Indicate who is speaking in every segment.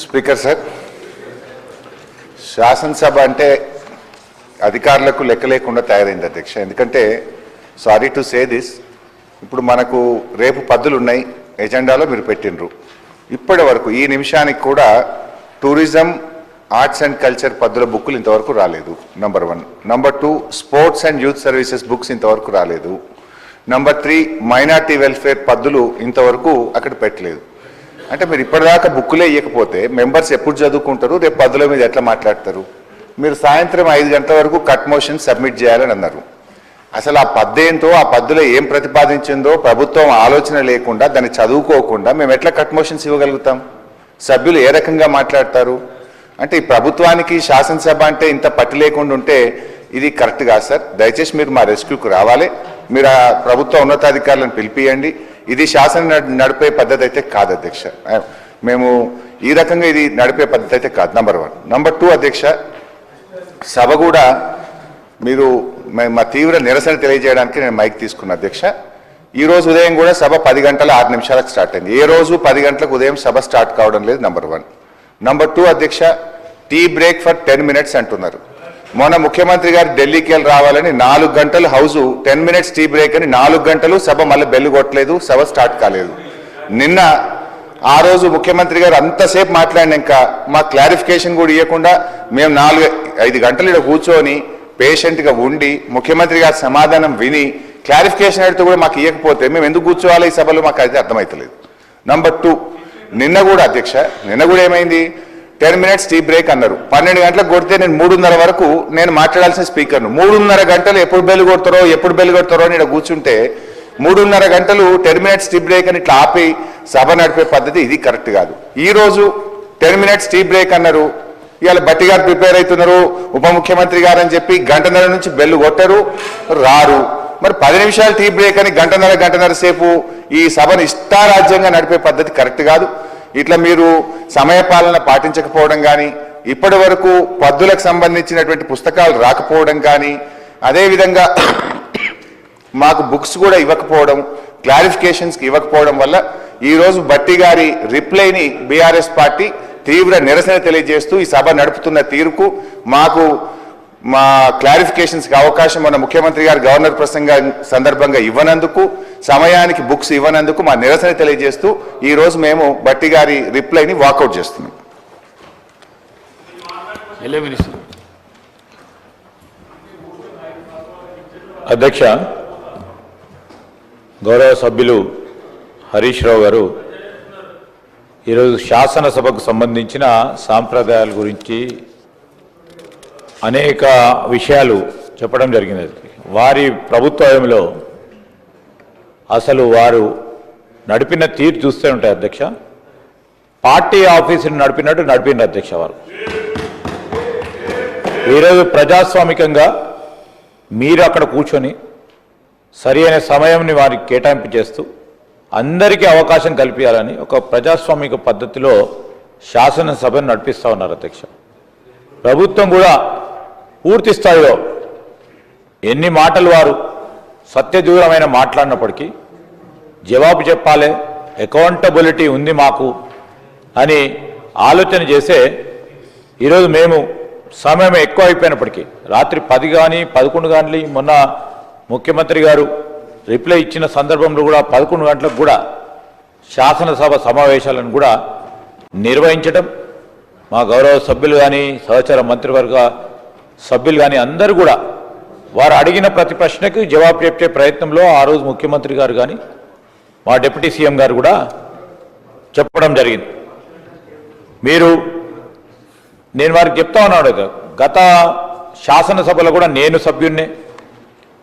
Speaker 1: Speaker sir, శాసనసభ అంటే అధికారులకు లెక్క లేకుండా తయారైంది అధ్యక్ష. ఎందుకంటే సారీ టు సే దిస్, ఇప్పుడు మనకు రేపు పద్దులు ఉన్నాయి, ఎజెండాలో మీరు పెట్టినరు. ఇప్పటి వరకు ఈ నిమిషానికి కూడా టూరిజం, ఆర్ట్స్ అండ్ కల్చర్ పద్దుల బుక్కులు ఇంతవరకు రాలేదు. Number 1. Number 2, sports and youth services books ఇంతవరకు రాలేదు. నంబర్ 3, మైనార్టీ వెల్ఫేర్ పద్దులు ఇంతవరకు అక్కడ పెట్టలేదు. అంటే మీరు ఇప్పటిదాకా బుక్కులే ఇవ్వకపోతే మెంబర్స్ ఎప్పుడు చదువుకుంటారు, రేపు పద్దుల మీద ఎట్లా మాట్లాడతారు? మీరు సాయంత్రం 5 గంటల వరకు కట్ మోషన్ సబ్మిట్ చేయాలని అన్నారు. అసలు ఆ పద్దేంతో, ఆ పద్దులో ఏం ప్రతిపాదించిందో ప్రభుత్వం ఆలోచన లేకుండా, దాన్ని చదువుకోకుండా మేము ఎట్లా కట్ మోషన్స్ ఇవ్వగలుగుతాం? సభ్యులు ఏ రకంగా మాట్లాడతారు? అంటే ఈ ప్రభుత్వానికి శాసనసభ అంటే ఇంత పట్టు లేకుండా ఉంటే ఇది కరెక్ట్ కాదు సార్. దయచేసి మీరు మా రెస్క్యూకు రావాలి, మీరు ఆ ప్రభుత్వ ఉన్నతాధికారులను పిలిపియండి. ఇది శాసనం నడిపే పద్ధతి అయితే కాదు అధ్యక్ష. మేము ఈ రకంగా ఇది నడిపే పద్ధతి అయితే కాదు. నంబర్ 1. నంబర్ 2 అధ్యక్ష, సభ కూడా మీరు మా తీవ్ర నిరసన తెలియజేయడానికి నేను మైక్ తీసుకున్నా అధ్యక్ష. ఈ రోజు ఉదయం కూడా సభ 10 గంటల 6 నిమిషాలకు స్టార్ట్ అయింది. ఏ రోజు 10 గంటలకు ఉదయం సభ స్టార్ట్ కావడం లేదు. నంబర్ 1. నంబర్ 2 అధ్యక్ష, టీ బ్రేక్ ఫర్ 10 minutes అంటున్నారు. మొన్న ముఖ్యమంత్రి గారు ఢిల్లీకి వెళ్ళి రావాలని 4 గంటలు హౌసు 10 minutes టీ బ్రేక్ అని 4 గంటలు సభ మళ్ళీ బెల్లు కొట్టలేదు, సభ స్టార్ట్ కాలేదు. నిన్న ఆ రోజు ముఖ్యమంత్రి గారు అంతసేపు మాట్లాడినాక మా క్లారిఫికేషన్ కూడా ఇవ్వకుండా మేము 4-5 గంటలు ఇక్కడ కూర్చొని పేషెంట్గా ఉండి ముఖ్యమంత్రి గారి సమాధానం విని క్లారిఫికేషన్ అడిగితే కూడా మాకు ఇవ్వకపోతే మేము ఎందుకు కూర్చోవాలి ఈ సభలో, మాకు అయితే అర్థమవుతలేదు. నంబర్ 2, నిన్న కూడా అధ్యక్ష, నిన్న కూడా ఏమైంది, 10 minutes టీ బ్రేక్ అన్నారు. 12 గంటలకు కొడితే నేను 3:30 వరకు నేను మాట్లాడాల్సిన స్పీకర్ను 3:30 గంటలు ఎప్పుడు బెల్లు కొడతారో అని ఇక్కడ కూర్చుంటే 3:30 గంటలు 10 minutes టీ బ్రేక్ అని ఇట్లా ఆపి సభ నడిపే పద్ధతి ఇది కరెక్ట్ కాదు. ఈ రోజు 10 minutes టీ బ్రేక్ అన్నారు, ఇవాళ బట్టి గారు ప్రిపేర్ అవుతున్నారు, ఉప ముఖ్యమంత్రి గారు అని చెప్పి 1:30 నుంచి బెల్లు కొట్టరు, రారు. మరి 10 నిమిషాలు టీ బ్రేక్ అని 1:30 సేపు ఈ సభను ఇష్టారాజ్యంగా నడిపే పద్ధతి కరెక్ట్ కాదు. ఇట్లా మీరు సమయపాలన పాటించకపోవడం కానీ, ఇప్పటి వరకు పద్దులకు సంబంధించినటువంటి పుస్తకాలు రాకపోవడం కానీ, అదేవిధంగా మాకు బుక్స్ కూడా ఇవ్వకపోవడం, క్లారిఫికేషన్స్కి ఇవ్వకపోవడం వల్ల ఈరోజు బట్టి గారి రిప్లైని బీఆర్ఎస్ పార్టీ తీవ్ర నిరసన తెలియజేస్తూ ఈ సభ నడుపుతున్న తీరుకు మాకు మా క్లారిఫికేషన్స్కి అవకాశం మన ముఖ్యమంత్రి గారు గవర్నర్ ప్రసంగం సందర్భంగా ఇవ్వనందుకు, సమయానికి బుక్స్ ఇవ్వనందుకు మా నిరసన తెలియజేస్తూ ఈరోజు మేము బట్టి గారి రిప్లైని వాకౌట్ చేస్తున్నాం.
Speaker 2: అధ్యక్ష, గౌరవ సభ్యులు హరీష్ రావు గారు ఈరోజు శాసనసభకు సంబంధించిన సాంప్రదాయాల గురించి అనేక విషయాలు చెప్పడం జరిగింది. వారి ప్రభుత్వంలో అసలు వారు నడిపిన తీరు చూస్తూ ఉంటాయి అధ్యక్ష, పార్టీ ఆఫీసుని నడిపినట్టు నడిపిన అధ్యక్ష వారు. ఈరోజు ప్రజాస్వామికంగా మీరు అక్కడ కూర్చొని సరి అయిన సమయంని వారికి కేటాయింపు చేస్తూ అందరికీ అవకాశం కల్పించాలని ఒక ప్రజాస్వామిక పద్ధతిలో శాసనసభను నడిపిస్తూ ఉన్నారు అధ్యక్ష. ప్రభుత్వం కూడా పూర్తి స్థాయిలో ఎన్ని మాటలు వారు సత్యదూరమైన మాట్లాడినప్పటికీ జవాబు చెప్పాలి, అకౌంటబిలిటీ ఉంది మాకు అని ఆలోచన చేసే ఈరోజు మేము సమయం ఎక్కువ అయిపోయినప్పటికీ రాత్రి 10 కానీ 11 కానీ మొన్న ముఖ్యమంత్రి గారు రిప్లై ఇచ్చిన సందర్భంలో కూడా 11 గంటలకు కూడా శాసనసభ సమావేశాలను కూడా నిర్వహించడం, మా గౌరవ సభ్యులు కానీ సహచర మంత్రివర్గ సభ్యులు కానీ అందరూ కూడా వారు అడిగిన ప్రతి ప్రశ్నకు జవాబు చెప్పే ప్రయత్నంలో ఆ రోజు ముఖ్యమంత్రి గారు కానీ మా డిప్యూటీ సీఎం గారు కూడా చెప్పడం జరిగింది. నేను వారికి చెప్తా ఉన్నాడు, గత శాసనసభలో కూడా నేను సభ్యున్నే,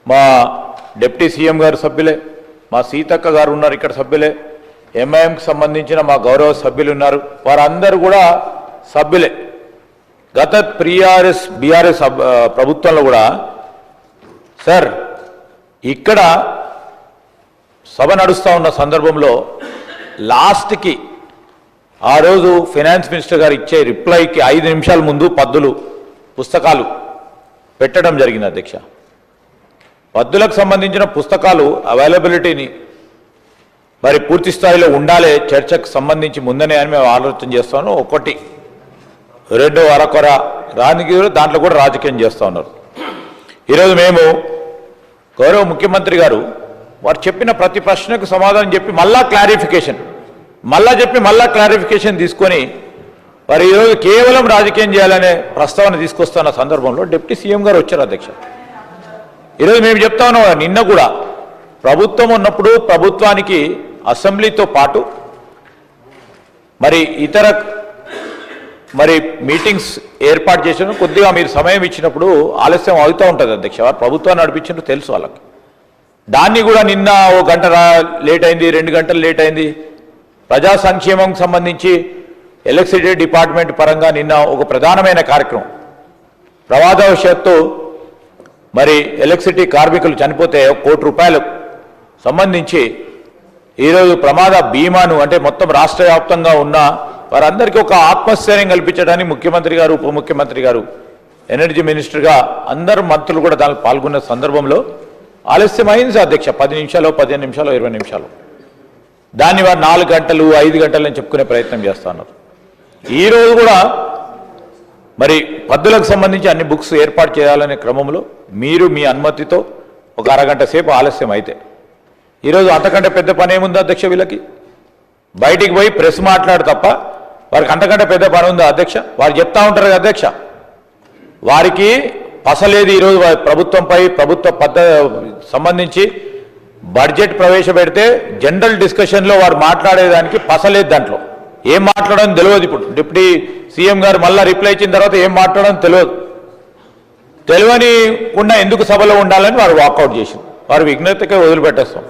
Speaker 2: మా డిప్యూటీ సీఎం గారు సభ్యులే, మా సీతక్క గారు ఉన్నారు ఇక్కడ సభ్యులే, ఎంఐఎంకి సంబంధించిన మా గౌరవ సభ్యులు ఉన్నారు, వారందరూ కూడా సభ్యులే. గత బీఆర్ఎస్ ప్రభుత్వంలో కూడా సార్ ఇక్కడ సభ నడుస్తూ ఉన్న సందర్భంలో లాస్ట్కి ఆ రోజు ఫైనాన్స్ మినిస్టర్ గారు ఇచ్చే రిప్లైకి 5 నిమిషాల ముందు పద్దులు పుస్తకాలు పెట్టడం జరిగింది అధ్యక్ష. పద్దులకు సంబంధించిన పుస్తకాలు అవైలబిలిటీని మరి పూర్తి స్థాయిలో ఉండాలి చర్చకు సంబంధించి ముందనే అని మేము ఆలోచన చేస్తాను. ఒకటి రెండో అరకొర రాజకీయ దాంట్లో కూడా రాజకీయం చేస్తూ ఉన్నారు. ఈరోజు మేము గౌరవ ముఖ్యమంత్రి గారు వారు చెప్పిన ప్రతి ప్రశ్నకు సమాధానం చెప్పి మళ్ళా క్లారిఫికేషన్ తీసుకొని వారు ఈరోజు కేవలం రాజకీయం చేయాలనే ప్రస్తావన తీసుకొస్తున్న సందర్భంలో డిప్యూటీ సీఎం గారు వచ్చారు అధ్యక్ష. ఈరోజు మేము చెప్తా ఉన్నాం, నిన్న కూడా ప్రభుత్వం ఉన్నప్పుడు ప్రభుత్వానికి అసెంబ్లీతో పాటు మరి ఇతర మీటింగ్స్ ఏర్పాటు చేసిన కొద్దిగా మీరు సమయం ఇచ్చినప్పుడు ఆలస్యం అవుతూ ఉంటుంది అధ్యక్ష. వారు ప్రభుత్వాన్ని నడిపించినట్టు తెలుసు వాళ్ళకి. దాన్ని కూడా నిన్న ఓ గంట లేట్ అయింది, 2 గంటలు లేట్ అయింది. ప్రజా సంక్షేమం సంబంధించి ఎలక్ట్రిసిటీ డిపార్ట్మెంట్ పరంగా నిన్న ఒక ప్రధానమైన కార్యక్రమం, ప్రమాదవశాత్తు మరి ఎలక్ట్రిసిటీ కార్మికులు చనిపోతే ₹1 కోటి సంబంధించి ఈరోజు ప్రమాద బీమాను అంటే మొత్తం రాష్ట్ర వ్యాప్తంగా ఉన్న వారందరికీ ఒక ఆత్మస్థైర్యం కల్పించడానికి ముఖ్యమంత్రి గారు, ఉప ముఖ్యమంత్రి గారు, ఎనర్జీ మినిస్టర్గా అందరు మంత్రులు కూడా దానిలో పాల్గొన్న సందర్భంలో ఆలస్యం అయింది అధ్యక్ష. 10 నిమిషాలు, 15 నిమిషాలు, 20 నిమిషాలు. దాన్ని వారు 4 గంటలు, 5 గంటలు అని చెప్పుకునే ప్రయత్నం చేస్తున్నారు. ఈరోజు కూడా మరి పద్దులకు సంబంధించి అన్ని బుక్స్ ఏర్పాటు చేయాలనే క్రమంలో మీరు మీ అనుమతితో ఒక అరగంట సేపు ఆలస్యం అయితే ఈరోజు అంతకంటే పెద్ద పని ఏముంది అధ్యక్ష? వీళ్ళకి బయటికి పోయి ప్రెస్ మాట్లాడు తప్ప వారికి అంతకంటే పెద్ద పని ఉందా అధ్యక్ష? వారు చెప్తా ఉంటారు కదా అధ్యక్ష, వారికి పసలేదు. ఈరోజు ప్రభుత్వంపై సంబంధించి బడ్జెట్ ప్రవేశపెడితే జనరల్ డిస్కషన్లో వారు మాట్లాడేదానికి పసలేదు. దాంట్లో ఏం మాట్లాడడం తెలియదు. ఇప్పుడు డిప్యూటీ సీఎం గారు మళ్ళీ రిప్లై ఇచ్చిన తర్వాత ఏం మాట్లాడడం తెలియనికుండా ఎందుకు సభలో ఉండాలని వారు వాకౌట్ చేసింది. వారు విఘ్నతకే వదిలిపెట్టేస్తాం.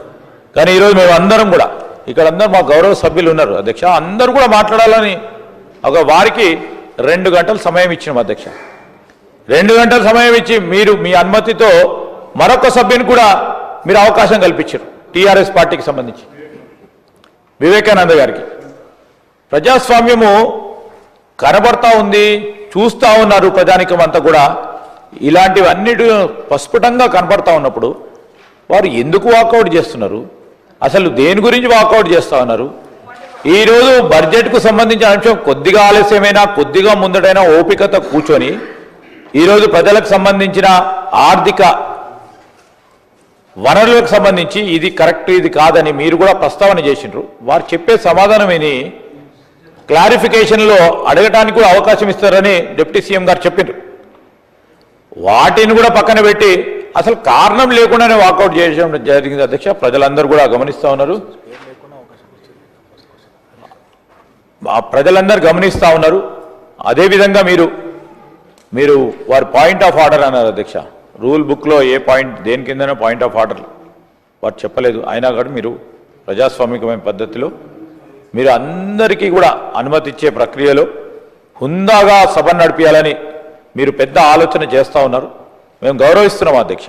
Speaker 2: కానీ ఈరోజు మేము అందరం కూడా ఇక్కడ అందరూ మా గౌరవ సభ్యులు ఉన్నారు అధ్యక్ష, అందరూ కూడా మాట్లాడాలని ఒక వారికి 2 గంటలు సమయం ఇచ్చినాం అధ్యక్ష. 2 గంటల సమయం ఇచ్చి మీరు మీ అనుమతితో మరొక సభ్యుని కూడా మీరు అవకాశం కల్పించారు. టీఆర్ఎస్ పార్టీకి సంబంధించి వివేకానంద గారికి. ప్రజాస్వామ్యము కనబడతా ఉంది, చూస్తూ ఉన్నారు ప్రజానికం అంతా కూడా. ఇలాంటివన్నిటి ప్రస్ఫుటంగా కనబడతా ఉన్నప్పుడు వారు ఎందుకు వాకౌట్ చేస్తున్నారు? అసలు దేని గురించి వాకౌట్ చేస్తూ ఉన్నారు? ఈరోజు బడ్జెట్కు సంబంధించిన అంశం కొద్దిగా ఆలస్యమైనా, కొద్దిగా ముందటైనా ఓపికతో కూర్చొని ఈరోజు ప్రజలకు సంబంధించిన ఆర్థిక వనరులకు సంబంధించి ఇది కరెక్ట్, ఇది కాదని మీరు కూడా ప్రస్తావన చేసిండ్రు. వారు చెప్పే సమాధానం విని క్లారిఫికేషన్లో అడగటానికి కూడా అవకాశం ఇస్తారని డిప్యూటీ సీఎం గారు చెప్పిండ్రు. వాటిని కూడా పక్కన పెట్టి అసలు కారణం లేకుండానే వాకౌట్ చేయడం జరిగింది అధ్యక్ష. ప్రజలందరూ కూడా గమనిస్తూ ఉన్నారు, అదేవిధంగా మీరు వారి పాయింట్ ఆఫ్ ఆర్డర్ అన్నారు అధ్యక్ష. రూల్ బుక్లో ఏ పాయింట్ దేని కిందనో పాయింట్ ఆఫ్ ఆర్డర్ వారు చెప్పలేదు. అయినా కూడా మీరు ప్రజాస్వామికమైన పద్ధతిలో మీరు అందరికీ కూడా అనుమతి ఇచ్చే ప్రక్రియలో హుందాగా సభను నడిపించాలని మీరు పెద్ద ఆలోచన చేస్తూ ఉన్నారు. మేము గౌరవిస్తున్నాం అధ్యక్ష.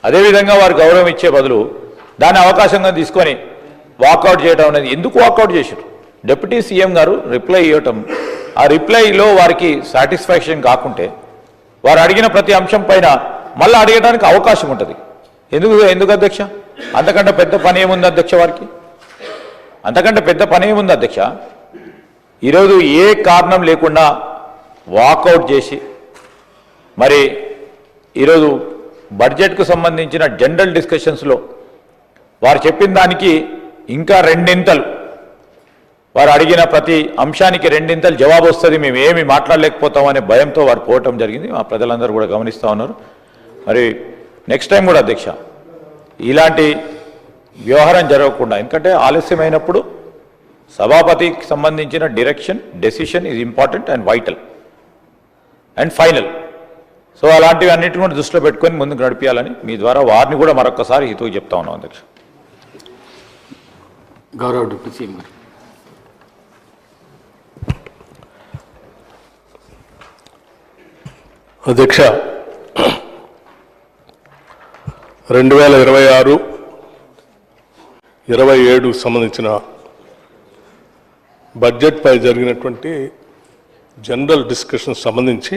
Speaker 2: అదేవిధంగా వారు గౌరవం ఇచ్చే బదులు దాన్ని అవకాశంగా తీసుకొని వాకౌట్ చేయడం అనేది ఎందుకు వాకౌట్ చేశారు? డిప్యూటీ సీఎం గారు రిప్లై ఇవ్వటం, ఆ రిప్లైలో వారికి సాటిస్ఫాక్షన్ కాకుంటే వారు అడిగిన ప్రతి అంశం పైన మళ్ళీ అడగడానికి అవకాశం ఉంటుంది. ఎందుకు అధ్యక్ష? అంతకంటే పెద్ద పని ఏముంది అధ్యక్ష? వారికి అంతకంటే పెద్ద పని ఏముంది అధ్యక్ష? ఈరోజు ఏ కారణం లేకుండా వాకౌట్ చేసి మరి ఈరోజు బడ్జెట్కు సంబంధించిన జనరల్ డిస్కషన్స్లో వారు చెప్పిన దానికి ఇంకా 2 వారు అడిగిన ప్రతి అంశానికి 2 జవాబు వస్తుంది, మేము ఏమి మాట్లాడలేకపోతామనే భయంతో వారు పోవటం జరిగింది. మా ప్రజలందరూ కూడా గమనిస్తూ ఉన్నారు. మరి నెక్స్ట్ టైం కూడా అధ్యక్ష ఇలాంటి వ్యవహారం జరగకుండా, ఎందుకంటే ఆలస్యమైనప్పుడు సభాపతికి సంబంధించిన decision is important and vital and final. So అలాంటివి అన్నిటిని కూడా దృష్టిలో పెట్టుకొని ముందుకు నడిపించాలని మీ ద్వారా వారిని కూడా మరొకసారి హితవు చెప్తా ఉన్నాం అధ్యక్ష.
Speaker 3: గౌరవ డిప్యూటీ సీఎం గారు.
Speaker 4: అధ్యక్ష, 2026-27 సంబంధించిన బడ్జెట్పై జరిగినటువంటి జనరల్ డిస్కషన్ సంబంధించి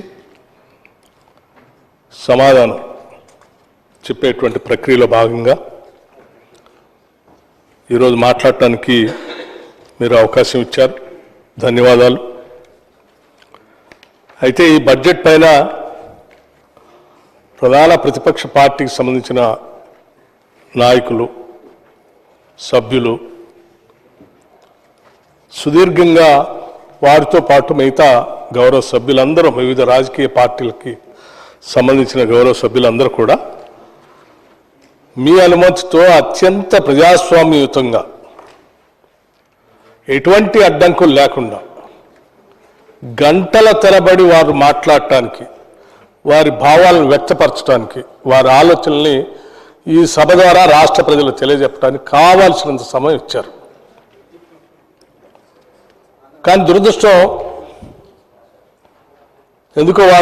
Speaker 4: సమాధానం చెప్పేటువంటి ప్రక్రియలో భాగంగా ఈరోజు మాట్లాడటానికి మీరు అవకాశం ఇచ్చారు, ధన్యవాదాలు. అయితే ఈ బడ్జెట్ పైన ప్రధాన ప్రతిపక్ష పార్టీకి సంబంధించిన నాయకులు, సభ్యులు సుదీర్ఘంగా వారితో పాటు మిగతా గౌరవ సభ్యులందరూ, వివిధ రాజకీయ పార్టీలకి సంబంధించిన గౌరవ సభ్యులందరూ కూడా మీ అనుమతితో అత్యంత ప్రజాస్వామ్యయుతంగా ఎటువంటి అడ్డంకులు లేకుండా గంటల తరబడి వారు మాట్లాడటానికి, వారి భావాలను వ్యక్తపరచడానికి, వారి ఆలోచనల్ని ఈ సభ ద్వారా రాష్ట్ర ప్రజలు తెలియజెప్పడానికి కావాల్సినంత సమయం ఇచ్చారు. కానీ దురదృష్టం ఎందుకో వారు